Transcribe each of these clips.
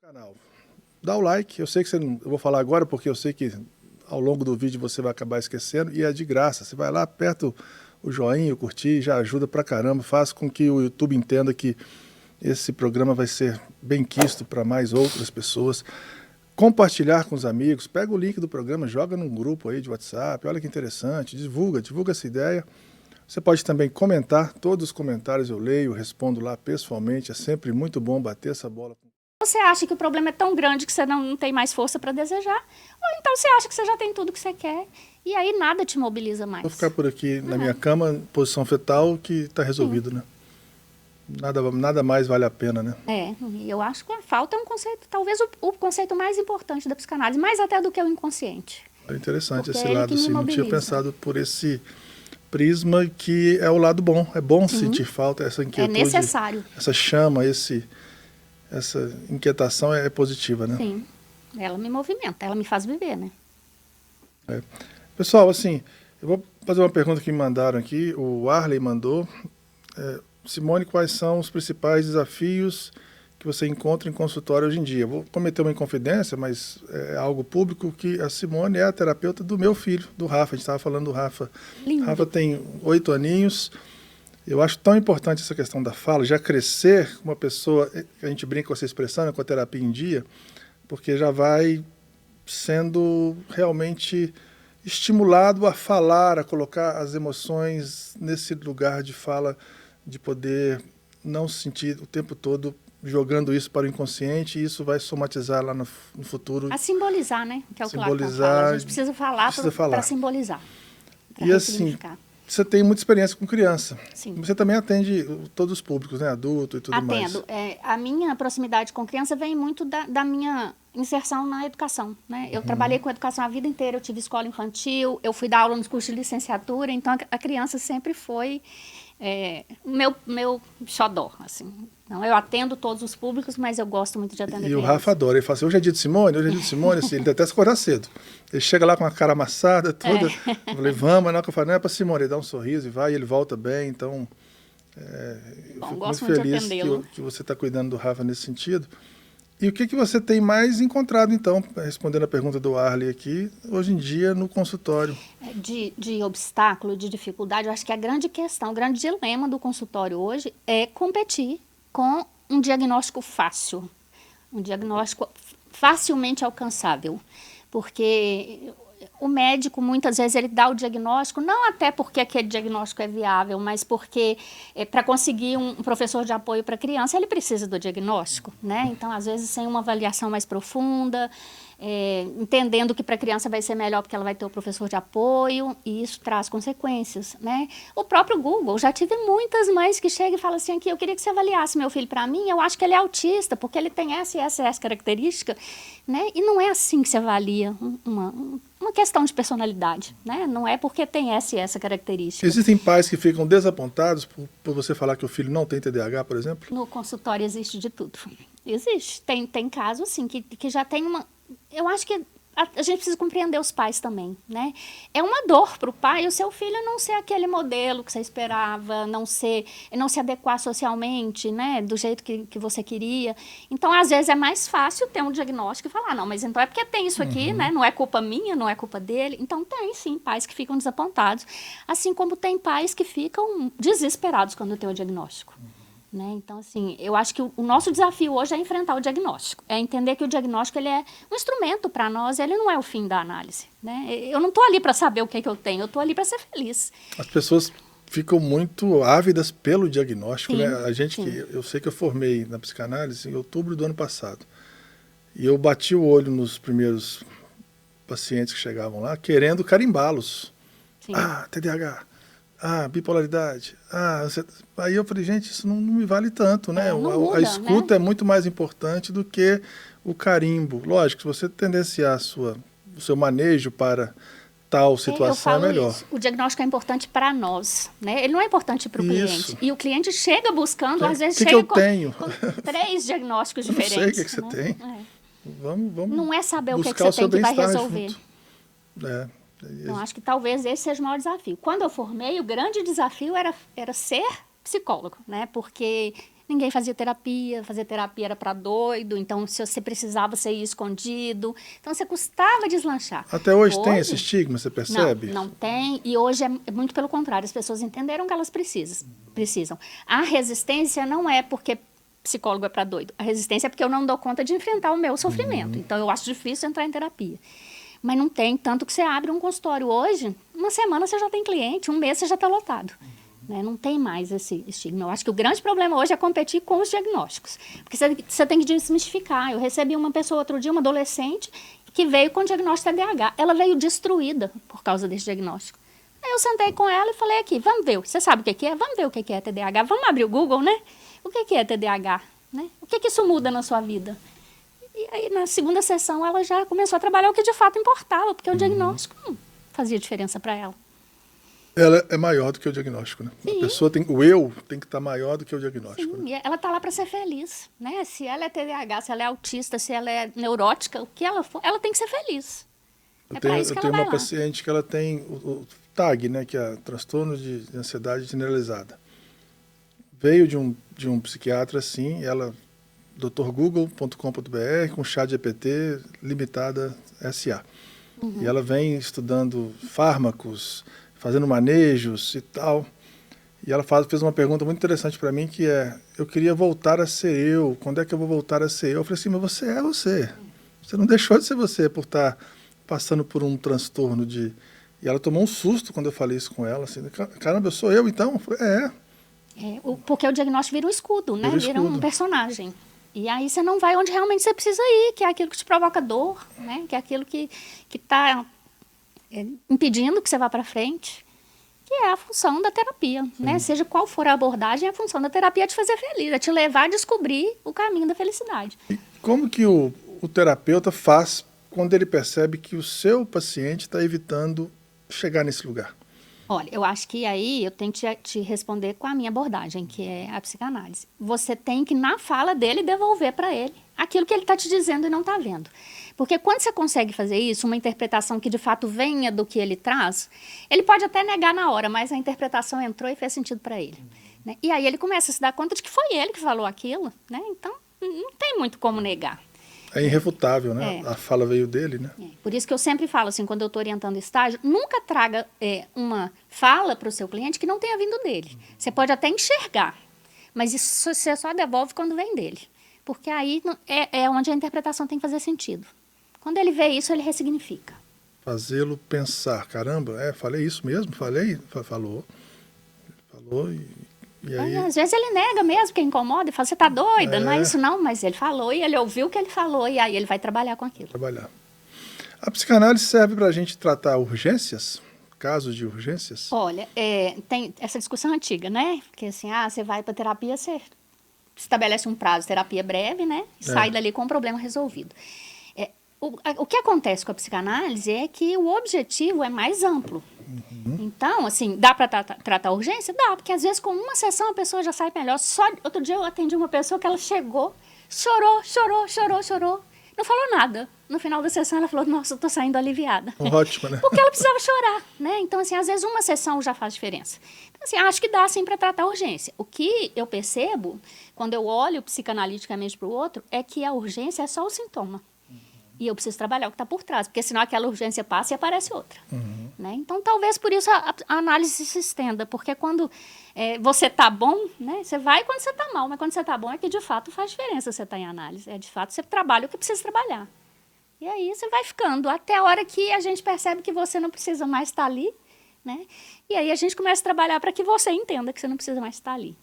Canal. Dá o like, eu sei que você não, eu vou falar agora porque eu sei que ao longo do vídeo você vai acabar esquecendo e é de graça. Você vai lá, aperta o joinha, o curtir, já ajuda pra caramba, faz com que o YouTube entenda que esse programa vai ser bem quisto para mais outras pessoas. Compartilhar com os amigos, pega o link do programa, joga num grupo aí de WhatsApp, olha que interessante, divulga essa ideia. Você pode também comentar, todos os comentários eu leio, respondo lá pessoalmente, é sempre muito bom bater essa bola. Você acha que o problema é tão grande que você não tem mais força para desejar, ou então você acha que você já tem tudo que você quer, e aí nada te mobiliza mais. Vou ficar por aqui na minha cama, posição fetal, que está resolvido, né? Nada mais vale a pena, né? Eu acho que a falta é um conceito, talvez o conceito mais importante da psicanálise, mais até do que o inconsciente. É interessante Porque esse é ele lado, que me assim, não tinha mobiliza. pensado por esse prisma que é o lado bom. É bom sentir falta, essa inquietude. É necessário. Essa chama, essa inquietação é positiva, né? Sim, ela me movimenta, ela me faz viver, né? Pessoal, assim, eu vou fazer uma pergunta que me mandaram aqui, o Arley mandou. Simone, quais são os principais desafios que você encontra em consultório hoje em dia? Vou cometer uma inconfidência, mas é algo público, que a Simone é a terapeuta do meu filho, do Rafa. A gente estava falando do Rafa. Lindo. Rafa tem 8 aninhos. Eu acho tão importante essa questão da fala, já crescer uma pessoa, a gente brinca com essa expressão, com a terapia em dia, porque já vai sendo realmente estimulado a falar, a colocar as emoções nesse lugar de fala, de poder não se sentir o tempo todo jogando isso para o inconsciente, e isso vai somatizar lá no futuro. A simbolizar, né? Que é o que o Lacan Simbolizar, fala. A gente precisa falar para simbolizar. Pra E assim, você tem muita experiência com criança. Sim. Você também atende todos os públicos, né? Adulto e tudo mais. Atendo. A minha proximidade com criança vem muito da minha inserção na educação, né? Eu trabalhei com educação a vida inteira, eu tive escola infantil, eu fui dar aula nos cursos de licenciatura, então a criança sempre foi meu xodó, assim. Então, eu atendo todos os públicos, mas eu gosto muito de atender criança. E o Rafa adora, ele fala assim, hoje é dia de Simone, assim, ele detesta acordar cedo. Ele chega lá com a cara amassada, toda. Eu falei, vamos, não, que eu falo, não é para Simone, ele dá um sorriso e vai, e ele volta bem, então... eu fico muito feliz que você está cuidando do Rafa nesse sentido. E o que você tem mais encontrado, então, respondendo a pergunta do Arley aqui, hoje em dia no consultório? De obstáculo, de dificuldade, eu acho que a grande questão, o grande dilema do consultório hoje é competir com um diagnóstico fácil, um diagnóstico facilmente alcançável, porque o médico, muitas vezes, ele dá o diagnóstico, não até porque aquele diagnóstico é viável, mas porque para conseguir um professor de apoio para a criança, ele precisa do diagnóstico, né? Então, às vezes, sem uma avaliação mais profunda, entendendo que para a criança vai ser melhor porque ela vai ter o professor de apoio, e isso traz consequências, né? O próprio Google, já tive muitas mães que chegam e falam assim, aqui, eu queria que você avaliasse meu filho para mim, eu acho que ele é autista, porque ele tem essa e essa característica, né? E não é assim que se avalia uma questão de personalidade, né? Não é porque tem essa e essa característica. Existem pais que ficam desapontados por você falar que o filho não tem TDAH, por exemplo? No consultório existe de tudo. Existe. Tem casos, assim, que já tem uma... Eu acho que a gente precisa compreender os pais também, né? É uma dor para o pai o seu filho não ser aquele modelo que você esperava, não se adequar socialmente, né? Do jeito que você queria. Então, às vezes, é mais fácil ter um diagnóstico e falar, não, mas então é porque tem isso aqui, né? Não é culpa minha, não é culpa dele. Então, tem, sim, pais que ficam desapontados. Assim como tem pais que ficam desesperados quando tem o diagnóstico. Né? Então, assim, eu acho que o nosso desafio hoje é enfrentar o diagnóstico, é entender que o diagnóstico ele é um instrumento para nós, ele não é o fim da análise. Né? Eu não estou ali para saber o que eu tenho, eu estou ali para ser feliz. As pessoas ficam muito ávidas pelo diagnóstico. Sim, né? Eu sei que eu formei na psicanálise em outubro do ano passado, e eu bati o olho nos primeiros pacientes que chegavam lá, querendo carimbá-los. TDAH. Bipolaridade. Aí eu falei, gente, isso não me vale tanto, né? Muda, a escuta, né? é muito mais importante do que o carimbo. Lógico, se você tendenciar o seu manejo para tal situação, é melhor. Isso. O diagnóstico é importante para nós, né? Ele não é importante para o cliente. E o cliente chega buscando, às vezes chega com 3 diagnósticos diferentes. Não sei o que você né? tem. Vamos não é saber o que você tem que vai resolver. Então, acho que talvez esse seja o maior desafio. Quando eu formei, o grande desafio era ser psicólogo, né? Porque Ninguém fazia terapia era para doido, então se você precisava, você ia escondido. Então você custava deslanchar. Até hoje tem esse estigma, você percebe? Não tem, e hoje é muito pelo contrário, as pessoas entenderam que elas precisam. A resistência não é porque psicólogo é para doido, a resistência é porque eu não dou conta de enfrentar o meu sofrimento, então eu acho difícil entrar em terapia. Mas não tem, tanto que você abre um consultório hoje, uma semana você já tem cliente, um mês você já está lotado. Né? Não tem mais esse estigma. Eu acho que o grande problema hoje é competir com os diagnósticos. Porque você tem que desmistificar. Eu recebi uma pessoa outro dia, uma adolescente, que veio com diagnóstico TDAH. Ela veio destruída por causa desse diagnóstico. Aí eu sentei com ela e falei aqui, vamos ver, você sabe o que é? Vamos ver o que é TDAH. Vamos abrir o Google, né? O que é TDAH? Né? O que isso muda na sua vida? E aí, na segunda sessão, ela já começou a trabalhar o que de fato importava, porque o diagnóstico não fazia diferença para ela. Ela é maior do que o diagnóstico, né? Sim. A pessoa o eu tem que estar maior do que o diagnóstico. Sim, né? ela está lá para ser feliz, né? Se ela é TDAH, se ela é autista, se ela é neurótica, o que ela for, ela tem que ser feliz. Eu tenho uma paciente que ela tem o TAG, né? Que é transtorno de ansiedade generalizada. Veio de um psiquiatra, assim, ela drgoogle.com.br com ChatGPT limitada SA. E ela vem estudando fármacos, fazendo manejos e tal. E ela fez uma pergunta muito interessante para mim, que é, eu queria voltar a ser eu, quando é que eu vou voltar a ser eu? Eu falei assim, mas você é você. Você não deixou de ser você por estar passando por um transtorno de... E ela tomou um susto quando eu falei isso com ela, assim, caramba, eu sou eu então? Eu falei, porque o diagnóstico vira um escudo, né? Vira um escudo. personagem. E aí você não vai onde realmente você precisa ir, que é aquilo que te provoca dor, né? Que é aquilo que está impedindo que você vá para frente, que é a função da terapia, né? Seja qual for a abordagem, a função da terapia é te fazer feliz, é te levar a descobrir o caminho da felicidade. E como que o terapeuta faz quando ele percebe que o seu paciente está evitando chegar nesse lugar? Olha, eu acho que aí eu tenho que te responder com a minha abordagem, que é a psicanálise. Você tem que, na fala dele, devolver para ele aquilo que ele está te dizendo e não está vendo. Porque quando você consegue fazer isso, uma interpretação que de fato venha do que ele traz, ele pode até negar na hora, mas a interpretação entrou e fez sentido para ele. Né? E aí ele começa a se dar conta de que foi ele que falou aquilo, né? Então não tem muito como negar. É irrefutável, né? A fala veio dele, né? Por isso que eu sempre falo, assim, quando eu estou orientando estágio, nunca traga uma fala para o seu cliente que não tenha vindo dele. Você pode até enxergar, mas isso você só devolve quando vem dele. Porque aí é onde a interpretação tem que fazer sentido. Quando ele vê isso, ele ressignifica. Fazê-lo pensar. Caramba, falei isso mesmo? Falei? Falou e aí... Às vezes ele nega mesmo, que incomoda, e fala, você está doida, não é isso não, mas ele falou e ele ouviu o que ele falou e aí ele vai trabalhar com aquilo. A psicanálise serve para a gente tratar urgências, casos de urgências? Olha, tem essa discussão antiga, né? Porque assim, você vai para terapia, você estabelece um prazo, terapia breve, né? E sai dali com o problema resolvido. O que acontece com a psicanálise é que o objetivo é mais amplo. Então, assim, dá para tratar urgência? Dá, porque às vezes com uma sessão a pessoa já sai melhor. Outro dia eu atendi uma pessoa que ela chegou, chorou, não falou nada. No final da sessão ela falou, nossa, eu tô saindo aliviada. Ótimo, né? Porque ela precisava chorar, né? Então, assim, às vezes uma sessão já faz diferença. Então, assim, acho que dá, sim, para tratar urgência. O que eu percebo, quando eu olho psicanaliticamente para o outro, é que a urgência é só o sintoma. E eu preciso trabalhar o que está por trás, porque senão aquela urgência passa e aparece outra. Né? Então, talvez por isso a análise se estenda, porque quando você está bom, né, você vai quando você está mal, mas quando você está bom é que de fato faz diferença você estar em análise. De fato você trabalha o que precisa trabalhar. E aí você vai ficando, até a hora que a gente percebe que você não precisa mais estar ali, né? E aí a gente começa a trabalhar para que você entenda que você não precisa mais estar ali.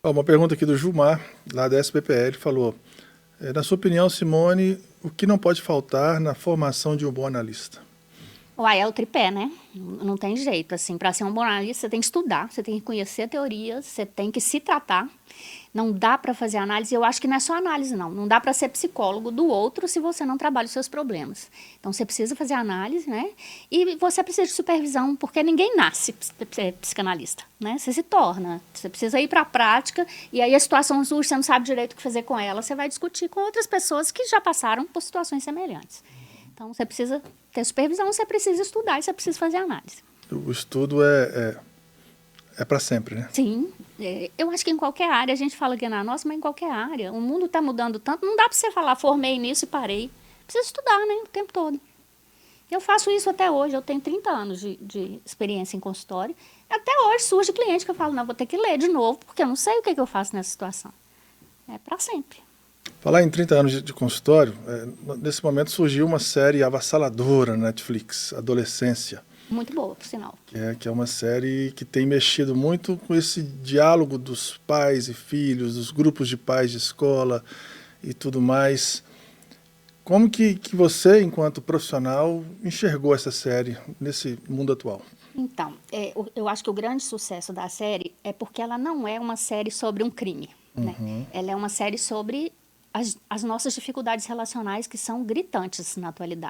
Uma pergunta aqui do Gilmar, lá da SPPL, falou... na sua opinião, Simone, o que não pode faltar na formação de um bom analista? É o tripé, né? Não tem jeito, assim, para ser um bom analista você tem que estudar, você tem que conhecer teorias, você tem que se tratar. Não dá para fazer análise, eu acho que não é só análise, não dá para ser psicólogo do outro se você não trabalha os seus problemas. Então você precisa fazer análise, né? E você precisa de supervisão, porque ninguém nasce psicanalista, né? Você se torna, você precisa ir para a prática e aí a situação surge, você não sabe direito o que fazer com ela, você vai discutir com outras pessoas que já passaram por situações semelhantes. Então você precisa ter supervisão, você precisa estudar e você precisa fazer análise. O estudo É para sempre, né? Sim, eu acho que em qualquer área, a gente fala que é na nossa, mas em qualquer área. O mundo está mudando tanto, não dá para você falar, formei nisso e parei. Precisa estudar, né, o tempo todo. Eu faço isso até hoje, eu tenho 30 anos de experiência em consultório. Até hoje surge cliente que eu falo, não, vou ter que ler de novo, porque eu não sei o que eu faço nessa situação. É para sempre. Falar em 30 anos de consultório, nesse momento surgiu uma série avassaladora na Netflix, Adolescência. Muito boa, por sinal. Que é uma série que tem mexido muito com esse diálogo dos pais e filhos, dos grupos de pais de escola e tudo mais. Como que você, enquanto profissional, enxergou essa série nesse mundo atual? Então, eu acho que o grande sucesso da série é porque ela não é uma série sobre um crime, né? Ela é uma série sobre as nossas dificuldades relacionais que são gritantes na atualidade.